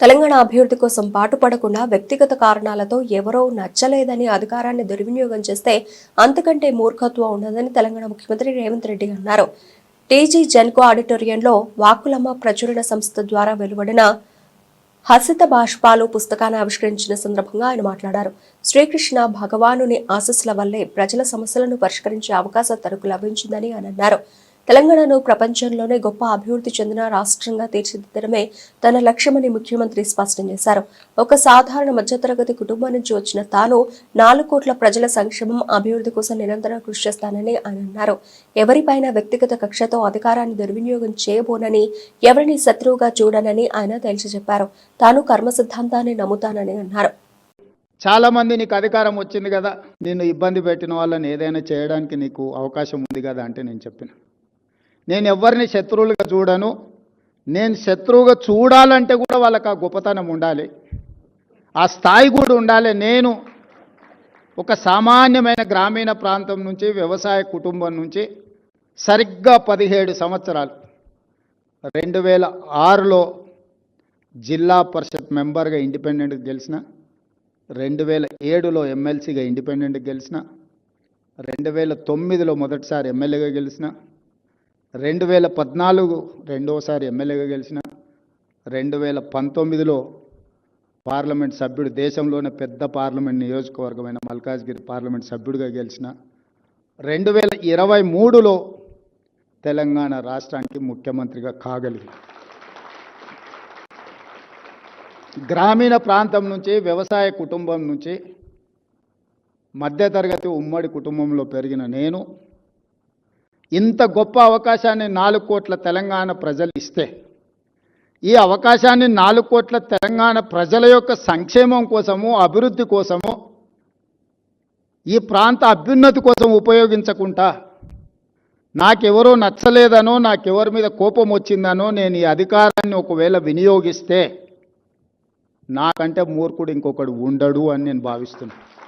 తెలంగాణ అభివృద్ధి కోసం పాటుపడకుండా వ్యక్తిగత కారణాలతో ఎవరో నచ్చలేదని అధికారాన్ని దుర్వినియోగం చేస్తే అంతకంటే మూర్ఖత్వం ఉండదని తెలంగాణ ముఖ్యమంత్రి రేవంత్ రెడ్డి అన్నారు. టీజీ జెన్కో ఆడిటోరియంలో వాక్కులమ్మ ప్రచురణ సంస్థ ద్వారా వెలువడిన హసిత బాష్పాలు పుస్తకాన్ని ఆవిష్కరించిన సందర్భంగా ఆయన మాట్లాడారు. శ్రీకృష్ణ భగవానుని ఆశీస్సుల వల్లే ప్రజల సమస్యలను పరిష్కరించే అవకాశం తనకు లభించిందని ఆయన అన్నారు. తెలంగాణను ప్రపంచంలోనే గొప్ప అభివృద్ధి చెందిన రాష్ట్రంగా తీర్చిదిద్దడమే తన లక్ష్యమని ముఖ్యమంత్రి స్పష్టం చేశారు. ఒక సాధారణ మధ్యతరగతి కుటుంబం నుంచి వచ్చిన తాను 4 కోట్ల ప్రజల సంక్షేమం అభివృద్ధి కోసం నిరంతరం కృషి చేస్తానని ఆయన అన్నారు. ఎవరిపైన వ్యక్తిగత కక్షతో అధికారాన్ని దుర్వినియోగం చేయబోనని, ఎవరిని శత్రువుగా చూడనని ఆయన తేల్చి చెప్పారు. తాను కర్మ సిద్ధాంతాన్ని నమ్ముతానని అన్నారు. చాలా మంది నీకు అధికారం వచ్చింది కదా, నిన్ను ఇబ్బంది పెట్టిన వాళ్ళని ఏదైనా చేయడానికి నీకు అవకాశం ఉంది కదా అంటే నేను చెప్పిన, నేను ఎవరిని శత్రువులుగా చూడను. నేను శత్రువుగా చూడాలంటే కూడా వాళ్ళకి ఆ గొప్పతనం ఉండాలి, ఆ స్థాయి కూడా ఉండాలి. నేను ఒక సామాన్యమైన గ్రామీణ ప్రాంతం నుంచి, వ్యవసాయ కుటుంబం నుంచి సరిగ్గా 17 సంవత్సరాలు 2006లో జిల్లా పరిషత్ మెంబర్గా ఇండిపెండెంట్గా గెలిచిన, 2007లో ఎమ్మెల్సీగా ఇండిపెండెంట్గా గెలిచిన, 2009లో మొదటిసారి ఎమ్మెల్యేగా గెలిచిన, 2014 రెండోసారి ఎమ్మెల్యేగా గెలిచిన, 2019లో పార్లమెంట్ సభ్యుడు, దేశంలోనే పెద్ద పార్లమెంట్ నియోజకవర్గమైన మల్కాజ్గిరి పార్లమెంట్ సభ్యుడిగా గెలిచిన, 2023లో తెలంగాణ రాష్ట్రానికి ముఖ్యమంత్రిగా కాగలిగి, గ్రామీణ ప్రాంతం నుంచి, వ్యవసాయ కుటుంబం నుంచి, మధ్యతరగతి ఉమ్మడి కుటుంబంలో పెరిగిన నేను ఇంత గొప్ప అవకాశాన్ని 4 కోట్ల తెలంగాణ ప్రజలు ఇస్తే, ఈ అవకాశాన్ని 4 కోట్ల తెలంగాణ ప్రజల యొక్క సంక్షేమం కోసము, అభివృద్ధి కోసము, ఈ ప్రాంత అభ్యున్నతి కోసం ఉపయోగించకుండా, నాకెవరో నచ్చలేదనో, నాకెవరి మీద కోపం వచ్చిందనో నేను ఈ అధికారాన్ని ఒకవేళ వినియోగిస్తే నాకంటే మూర్ఖుడు ఇంకొకడు ఉండడు అని నేను భావిస్తున్నాను.